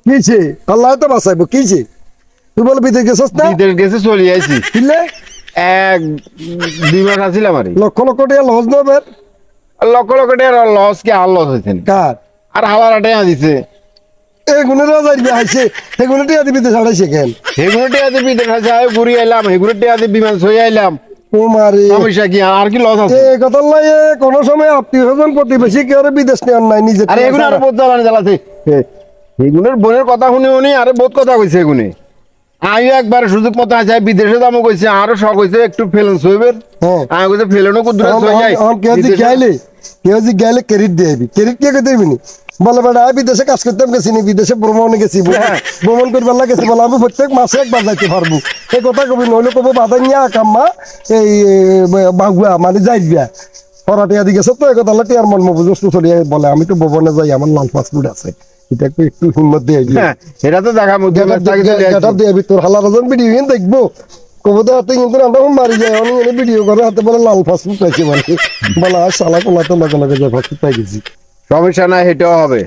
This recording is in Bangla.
কিছে আল্লাহ তো বাঁচাইবো কিছে তুই বল বিদেশ গেছস না বিদেশ গেছে চলে আইছি কিনলে 1-2 মাস আছিলাম আরে লক্ষ লক্ষ টাকা লস নেবে লক্ষ লক্ষ টাকা লস কি আর লস হয়েছে কার আর হাওয়ার টাকা দিছে এগুলো যাইবে আইছে এগুলো টিয়া দিবি তো ছাড়াইছে কেন হেগুলো টাকা দিয়ে বিদেশ আছে ঘুরি আইলাম হেগুলো টাকা দিয়ে বিমান ছই আইলাম ও মারে সমস্যা কি আর কি লস আছে এই কথা লাই কোন সময় আত্মীয় স্বজন প্রতিবেশী কেউ বিদেশ নেওয়ার নাই নিজে আরে এগুলো আরো বহুত জ্বালানি জ্বালাছে এগুলোর বোনের কথা শুনে উনি আরে বহুত কথা কইছে এগুনে আমিও একবার সুযোগ মতো আছে বিদেশে দামও কইছে আরো শখ হইছে একটু ফেলন সইবের হ্যাঁ আমি কইছে ফেলনও কুদুরা সই যায় কেউ যে গেলে ক্রেডিট দিয়ে দিবি ক্রেডিট কে দিবি নি বলে বেটা আমি বিদেশে কাজ করতে গেছি নি বিদেশে ভ্রমণে গেছি ভ্রমণ করবার গেছি বলে আমি প্রত্যেক মাসে একবার যাইতে পারবো এই কথা কবি নইলে কবো বাধা নিয়ে আকাম্মা এই বাগুয়া মানে যাইবিয়া পরাটিয়া দিকে তো এই কথা টিয়ার মন মবুজস্তু চলিয়ে বলে আমি তো ভবনে যাই আমার লাল পাসপোর্ট আছে এটা একটু হিম্মত দিয়ে এটা তো দেখা মধ্যে তোর হালার ভিডিও দেখবো কবতে হাতে কিন্তু আমরা মারি যায় অনেক ভিডিও করে হাতে বলে লাল পাসপোর্ট পাইছে মানে বলে আর সালা কোলাতে লগে লগে যে পাসপোর্ট পাই গেছি সমস্যা নাই এটাও হবে